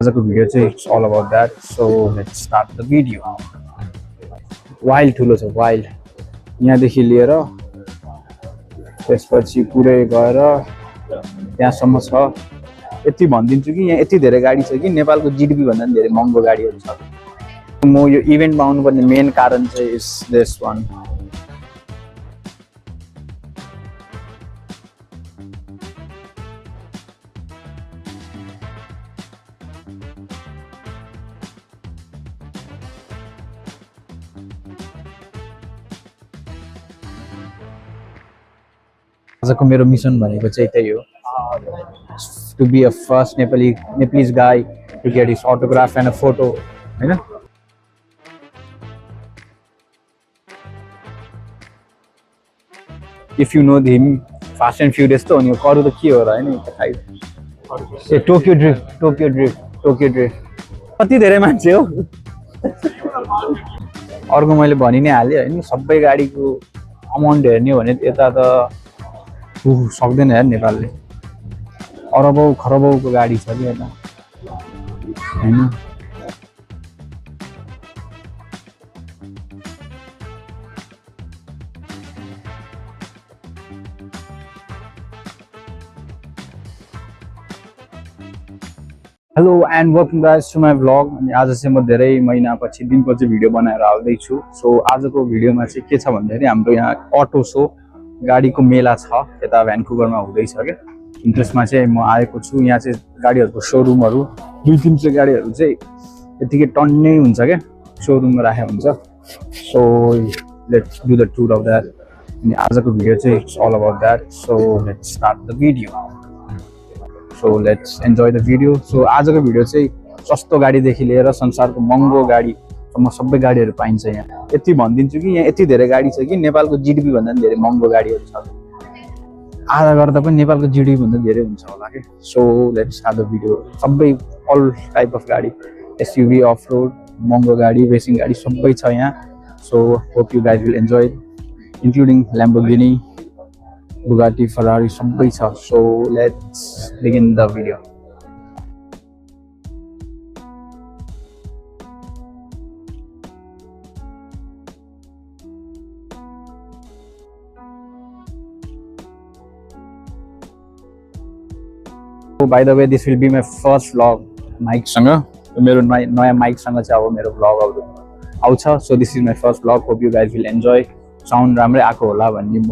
आजको भिडियो चाहिँ it's all about that so let's start the video wild ठुलो छ वाइल्ड यहाँदेखि लिएर त्यसपछि पुरै गएर त्यहाँसम्म छ यति भनिदिन्छु कि यहाँ यति धेरै गाडी छ कि नेपालको जिडिपी भन्दा पनि धेरै महँगो गाडीहरू छ म यो इभेन्टमा आउनुपर्ने मेन कारण चाहिँ इज दिस वान आजको मेरो मिसन भनेको चाहिँ त्यही हो to be a first Nepalese guy to get his autograph and a photo हैन if you know him fast and furious त हो नि करू त के हो र हैन ए टोकियो ड्रिफ्ट कति धेरै मान्छे हो अर्को मैले भनि नै हालेँ हैन सबै गाडीको अमाउन्ट हेर्ने हो भने यता त सक्दैन यार नेपालले अरबौं खरबौंको गाडी छ कि यता हैन hello and welcome guys to my vlog अनि आज चाहिँ म धेरै महिनापछि दिनपछि भिडियो बनाएर हाल्दैछु सो आजको भिडियोमा चाहिँ के छ भन्दाखेरि हाम्रो यहाँ अटो सो गाडीको मेला छ यता भ्यान्कुभरमा हुँदैछ क्या त्यसमा चाहिँ म आएको छु यहाँ चाहिँ गाडीहरूको सोरुमहरू दुई तीन चाहिँ गाडीहरू चाहिँ यतिकै टन्नै हुन्छ क्या सोरुममा राखेको हुन्छ so let's do the tour of that अनि आजको भिडियो चाहिँ it's all about that so let's start the video so let's enjoy the video so आजको भिडियो चाहिँ सस्तो गाडीदेखि लिएर संसारको महँगो गाडीसम्म सबै गाडीहरू पाइन्छ यहाँ यति भनिदिन्छु कि यहाँ यति धेरै गाडी छ कि नेपालको जिडिपी भन्दा पनि धेरै महँगो गाडीहरू छ आधा गर्दा पनि नेपालको जिडिपी भन्दा धेरै हुन्छ होला कि so let's start the video सबै अल टाइप अफ गाडी एसयुभी अफ रोड महँगो गाडी रेसिङ गाडी सबै छ यहाँ so hope you guys will enjoy including Lamborghini Bugatti, Ferrari, सबै छ so let's begin the video. So by the way, this will be my first vlog mic सँग मेरो नयाँ माइक सँग चाहिँ अब मेरो vlog आउँछ so this is my first vlog hope you guys will enjoy sound राम्रै आएको होला भन्ने म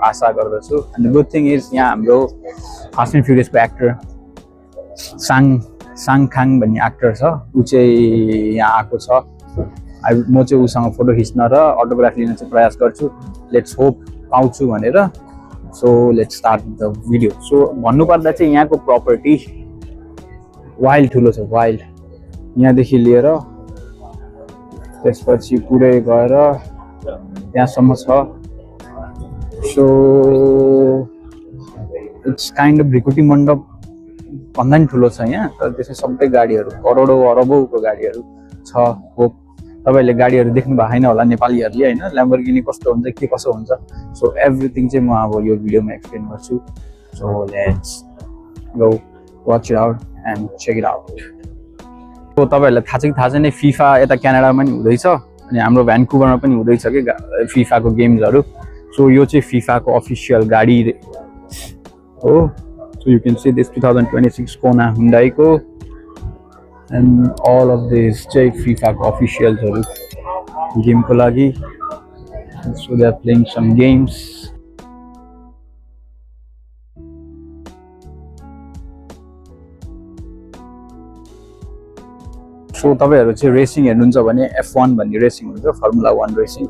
आशा गर्दछु and the good thing is यहाँ हाम्रो फास्ट एन्ड फ्युरियसको एक्टर साङखाङ भन्ने एक्टर छ ऊ चाहिँ यहाँ आएको छ म चाहिँ उसँग फोटो खिच्न र अटोग्राफ लिन चाहिँ प्रयास गर्छु लेट्स होप पाउँछु भनेर so let's start the video so भन्नुपर्दा चाहिँ यहाँको प्रपर्टी वाइल्ड ठुलो छ वाइल्ड यहाँदेखि लिएर त्यसपछि पुरै गएर त्यहाँसम्म छ सो इट्स काइन्ड अफ भिकुटी मण्डप भन्दा नि ठुलो छ यहाँ तर त्यसमा सबै गाडीहरू करोडौँ अरबौँको गाडीहरू छ होप तपाईँहरूले गाडीहरू देख्नु भएको छैन होला नेपालीहरूले होइन ल्याम्बोर्गिनी कस्तो हुन्छ के कसो हुन्छ सो एभ्रिथिङ चाहिँ म अब यो भिडियोमा एक्सप्लेन गर्छु so let's go watch it out and check it out so तपाईँहरूलाई थाहा छ कि थाहा छैन फिफा यता क्यानाडामा नि हुँदैछ अनि हाम्रो भ्यान्कुभरमा पनि हुँदैछ कि फिफाको गेम्सहरू सो यो चाहिँ फिफाको अफिसियल गाडी हो so you can see this 2026 Kona हुन्डाईको एन्ड अल अफ दिस चाहिँ फिफाको अफिसियल्सहरू गेमको लागि so they are playing some games so तपाईहरु चाहिँ रेसिङ हेर्नुहुन्छ भने F1 भन्ने रेसिङ हुन्छ formula 1 racing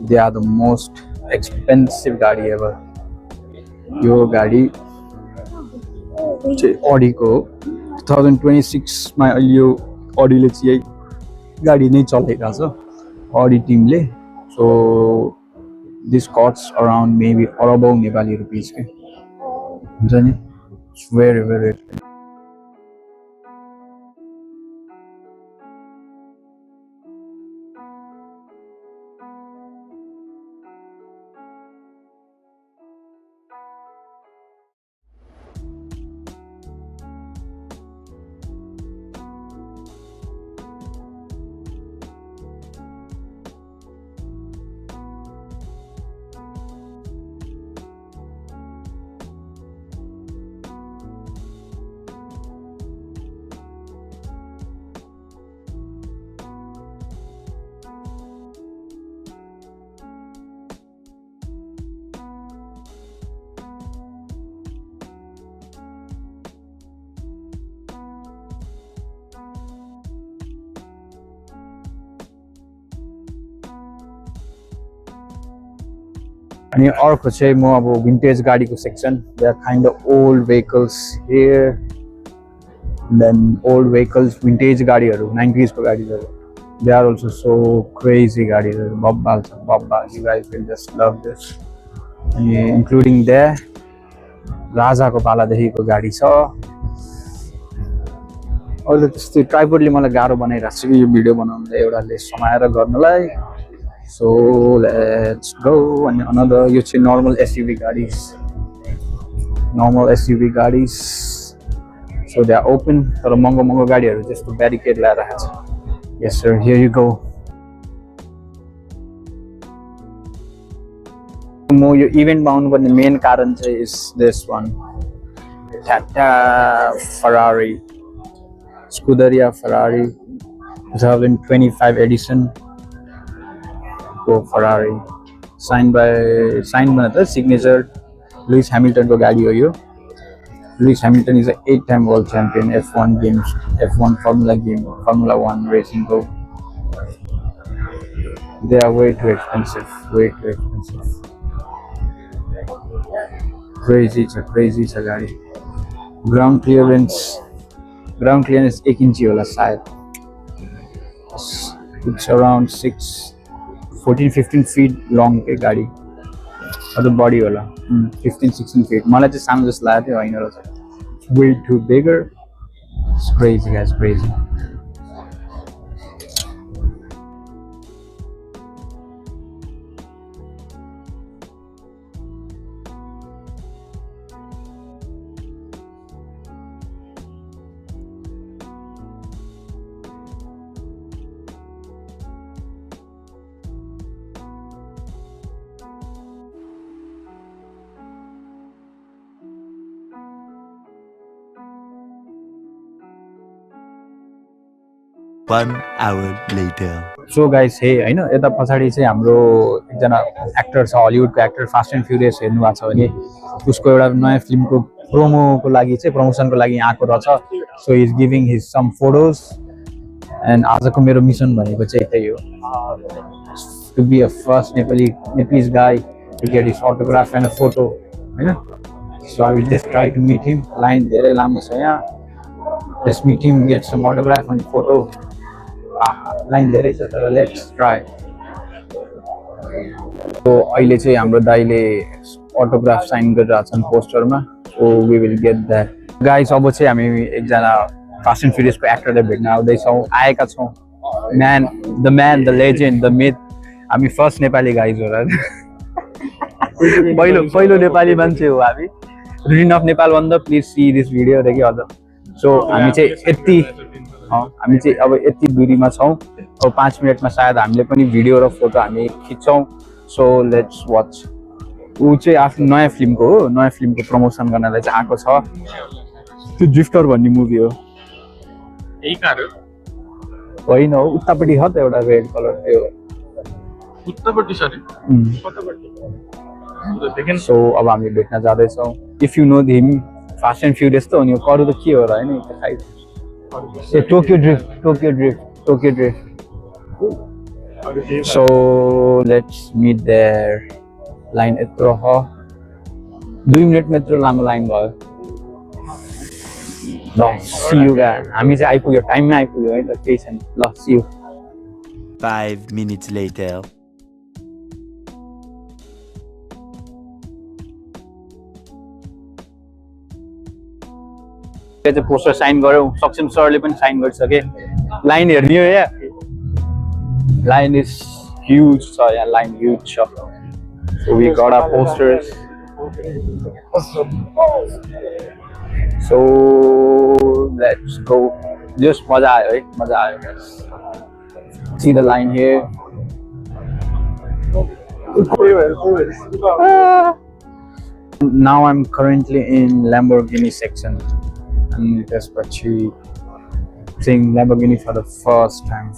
they are the most expensive गाडी एभर यो गाडी चाहिँ अडीको 2026 मा यो अडीले चाहिँ यही गाडी नै चलाइरहेको छ अडी टिमले सो दिस कस्ट्स अराउन्ड मेबी अरबौं नेपाली रुपीज के हुन्छ नि इट्स भेरी भेरी अनि अर्को चाहिँ म अब भिन्टेज गाडीको section, they are kind of old vehicles here, then old vehicles vintage गाडीहरू 90s को गाडीहरू, they are also so crazy गाडीहरू, बब्बाल छ बब्बाल, you guys will just love this. अनि इन्क्लुडिङ द राजाको पालादेखिको गाडी छ। अहिले त्यस्तै ट्राइपोडले मलाई गाह्रो बनाइरहेको छ कि यो भिडियो बनाउँदा एउटाले समाएर गर्नलाई। So let's go. And another, you see normal SUV गाडीज, normal SUV गाडीज, so they are open. तर महँगो गाडीहरू जस्तो ब्यारिकेड लगाएर राखेको छ। Yes sir, here you go. म यो इभेन्टमा आउनुपर्ने मेन कारण चाहिँ is this one, Tata Ferrari, Scuderia Ferrari 2025 edition. Ferrari signed by signature Lewis Hamilton को गाडी हो यो। Lewis Hamilton is an 8-time world champion, F1 games, F1 Formula 1 racing को। They are way too expensive, way too expensive. Crazy छ गाडी। Ground clearance 1 इंची होला शायद। It's around 14-15 feet long के गाडी, अझ बडी होला 15-16 feet। मलाई चाहिँ सानो जस्तो लागेको थियो, होइन रहेछ, way too bigger. It's crazy guys, crazy. One hour later. So guys, hey, हैन यता पछाडी चाहिँ हाम्रो एकजना एक्टर छ, हलिउडको एक्टर, फास्ट एन्ड फ्युरियस हेर्नु भएको छ भने उसको एउटा नयाँ फिल्मको प्रोमोको लागि चाहिँ, प्रमोसनको लागि आएको रहेछ। So he is giving his some photos and आजको मेरो मिसन भनेको चाहिँ त्यही हो, to be a first Nepalese guy to get his autograph and a photo, हैन। So I will just try to meet him. Line धेरै लामो छ यहाँ, just meet him, get some autograph and photo. Line धेरै छ तर let's try. So अहिले चाहिँ हाम्रो दाइले अटोग्राफ साइन गरिरहेको छन् पोस्टरमा, so we will get that. Guys अब चाहिँ हामी एकजना फास्ट एन्ड फ्युरियसको एक्टरलाई भेट्न आएका छौँ, the man, the legend, the myth. हामी फर्स्ट नेपाली गाइज हो र पहिलो नेपाली मान्छे हो हामी। रिजन अफ नेपाल भन्दा प्लिज सी दिस भिडियो देखि अझ। सो हामी चाहिँ अब यति दूरीमा छौँ, अब 5 मिनटमा सायद हामीले पनि भिडियो र फोटो हामी खिच्छौँ। So let's watch. ऊ चाहिँ आफ्नो नयाँ फिल्मको प्रमोसन गर्नलाई चाहिँ आएको छ। त्यो ड्रिफ्टर भन्ने मुभी हो, होइन हो, उतापट्टि छ त एउटा रेड कलर, त्यो उतापट्टि छ नि। सो अब हामी भेट्न जाँदैछौँ। If you know him, fast and furious त हो नि, करू त के हो र, होइन Tokyo drift. So let's meet there. Line यत्रो हो, 2 मिनटमा यत्रो लामो लाइन भयो। ल सी यु गाइस, हामी चाहिँ आइपुग्यो, टाइममा आइपुग्यो है त, केही छैन। ल see you. 5 minutes later. Poster sign गर्यौँ, सक्षम सरले पनि साइन गरिसके। लाइन हेर्ने हो यहाँ, लाइन इज ह्युज छ यहाँ, लाइन ह्युज छ। So we got our posters. So let's go. Just मजा आयो है, मजा आयो। See the line here. Now I'm currently in Lamborghini section. And त्यसपछि seeing Lamborghini for the first time.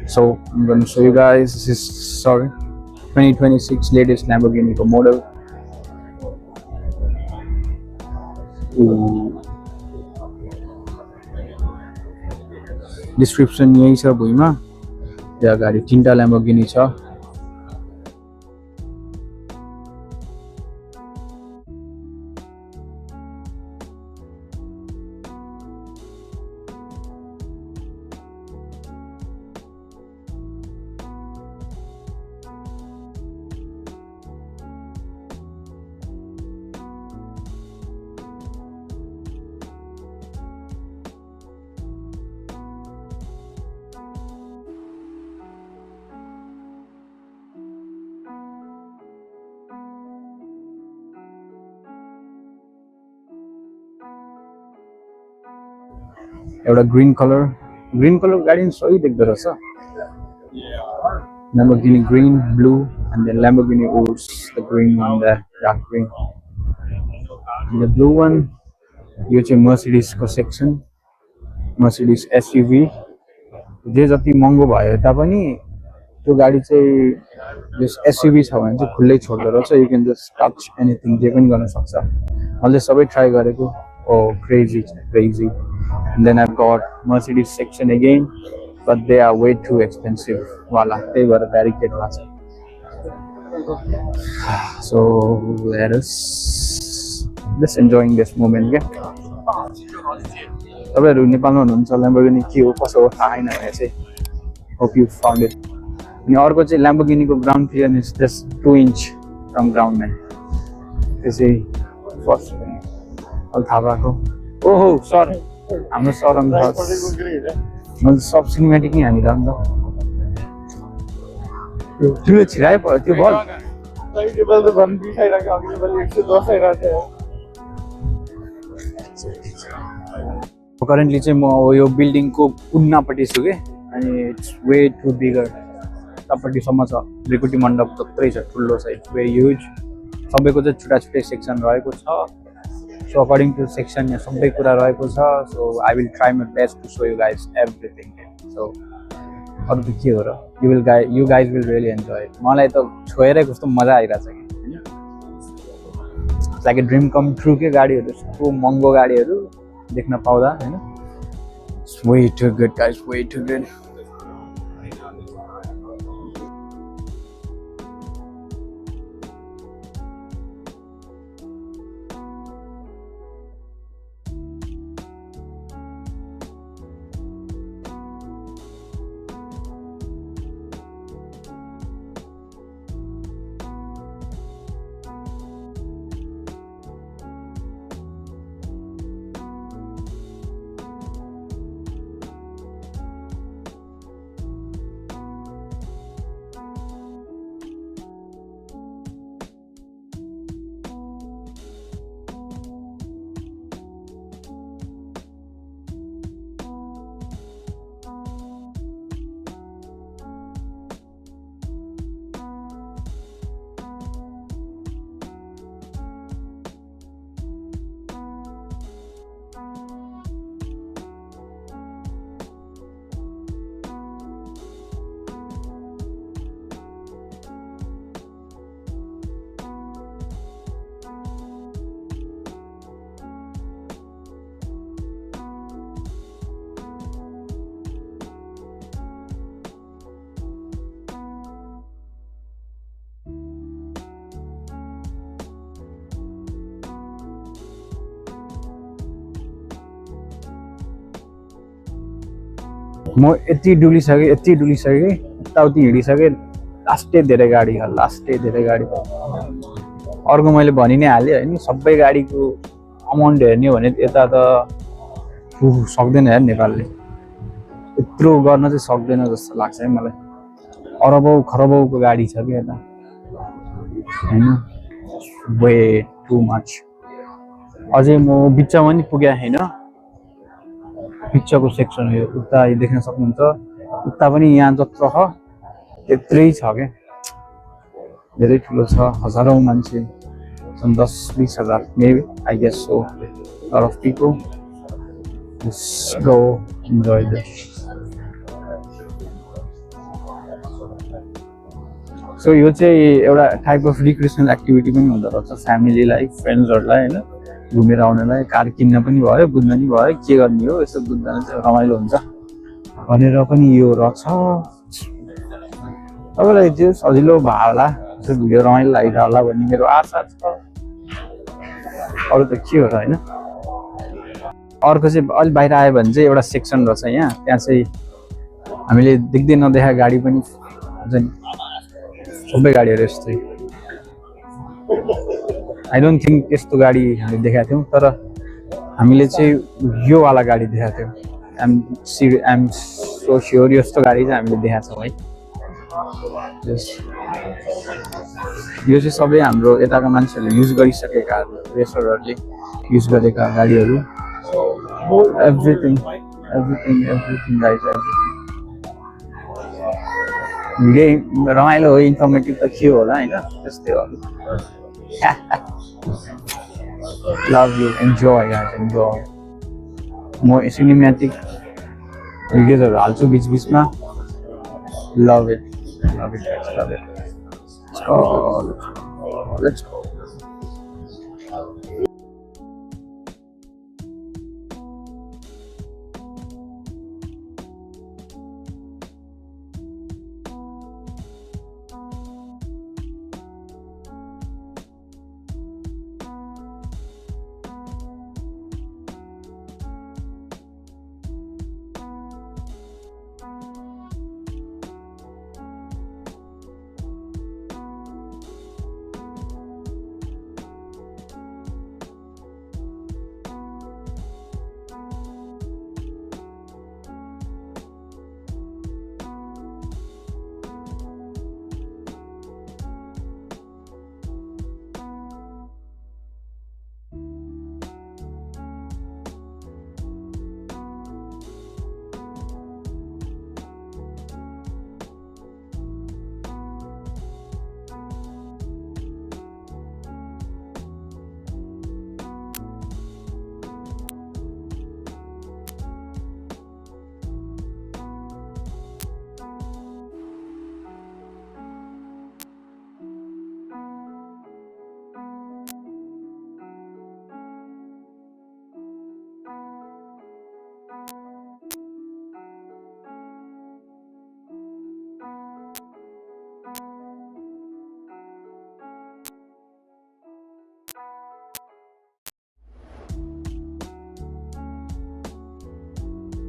So I'm going to show you guys. This is 2026 latest Lamborghini model. Description यही छ भुइँमा। यो गाडी 3टा Lamborghini छ। एउटा green colour गाडी पनि सही देख्दो रहेछ Lamborghini green blue and then Lamborghini Urus the green one there dark green the blue one यो चाहिँ Mercedes को section Mercedes SUV जे जति महँगो भए तापनि त्यो गाडी चाहिँ जस SUV छ भने चाहिँ खुल्लै छोड्दो रहेछ you can just touch anything जे पनि गर्न सक्छ मैले सबै ट्राई गरेको oh crazy and then I've got Mercedes section again but they are way too expensive wala they were barricade was so let us just enjoying this moment okay तपाईहरु नेपालमा हुनुहुन्छ Lamborghini के हो कसो हो थाहा छैन भने चाहिँ hope you found it अनि अर्को चाहिँ Lamborghini को ground clearance is just 2 inch from ground man त्यसै फर्स्ट अल थाहा भएको ओहो सर हाम्रो सरम मैले सब सिनेमेटिक नै हानिरह नि त ठुलो छिराइ पर्यो त्यो बल करेन्टली चाहिँ म यो बिल्डिङको कुन्नापट्टि छु के अनि इट्स वे टु बिगर तपट्टिसम्म छ त्रिकुटी मण्डप थुप्रै छ ठुलो छ इट्स भेरी ह्युज सबैको चाहिँ छुट्टा छुट्टै सेक्सन रहेको छ So according to section यहाँ सबै कुरा रहेको छ so I will try my best to show you guys everything so अरु त के हो र you guys will really enjoy it मलाई त छोएरै कस्तो मजा आइराछ के it's like a dream come true के गाडीहरु यस्तो महँगो गाडीहरु देख्न पाउँदा हैन it's way too good guys way too good म यति डुलिसके यताउति हिँडिसके लास्टै धेरै गाडी अर्को मैले भनि नै हालेँ हैन सबै गाडीको अमाउन्ट हेर्ने भने यता त सक्दैन यार नेपालले यत्रो गर्न चाहिँ सक्दैन जस्तो लाग्छ है मलाई अरबौं खरबौंको गाडी छ के यता हैन वे टु मच अझै म बिचमा नि पुगे हैन पिक्चरको सेक्सन हो उता देख्न सक्नुहुन्छ उता पनि यहाँ जत्रो छ त्यत्रै छ के धेरै ठुलो छ हजारौं मान्छे some 10-20 हजार maybe I guess so lot of people just go enjoy this so यो चाहिँ एउटा टाइप अफ रिक्रिएसनल एक्टिभिटी पनि हुँदो रहेछ फ्यामिलीलाई फ्रेन्ड्सहरुलाई हैन घुमेर आउनलाई कार किन्न पनि भयो बुझ्न नि भयो के गर्ने हो यसो बुझ्न चाहिँ रमाइलो हुन्छ भनेर पनि यो रहेछ तपाईलाई चाहिँ सजिलो भयो होला यसो भिडियो रमाइलो लागिरह होला भन्ने मेरो आशा छ अरु त के हो र हैन अर्को चाहिँ अलि बाहिर आयो भने चाहिँ एउटा सेक्सन रहेछ यहाँ त्यहाँ चाहिँ हामीले देख्दै नदेखा गाडी पनि हुन्छ नि सबै गाडीहरु यस्तै I don't think यस्तो गाडी हामीले देखाएको थियौं तर हामीले चाहिँ यो वाला गाडी देखाएको थियौं I'm so sure यस्तो गाडी चाहिँ हामीले देखाएको छौं है यो चाहिँ सबै हाम्रो यताका मान्छेहरुले युज गरिसकेका रेसरहरुले युज गरेका गाडीहरु everything, everything guys, everything. Game रमाइलो हो इन्फर्मेटिभ त के होला हैन त्यस्तै हो love you enjoy guys enjoy म सिनेम्याटिक भिडियोजहरु हाल्छु बीच बीचमा love it guys love it let's go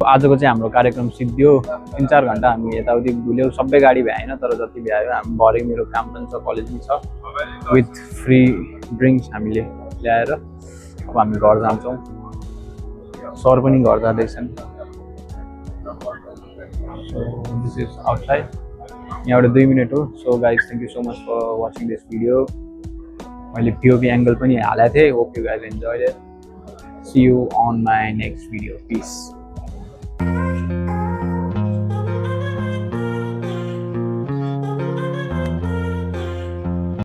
आजको चाहिँ हाम्रो कार्यक्रम सिद्धियो 3-4 घण्टा हामी यताउति घुल्यौ सबै गाडी भ्याएन तर जति भ्यायो हामी भरे मेरो काम पनि छ कलेज पनि छ विथ फ्री ड्रिंक्स हामीले ल्याएर अब हामी घर जान्छौं सर पनि घर जाँदैछन् सो दिस इज आउटसाइड यहाँबाट 2 मिनेट हो so guys thank you so much for watching this video मैले पीओपी एंगल पनि हालेको थिएँ hope you guys enjoyed it see you on my next video piece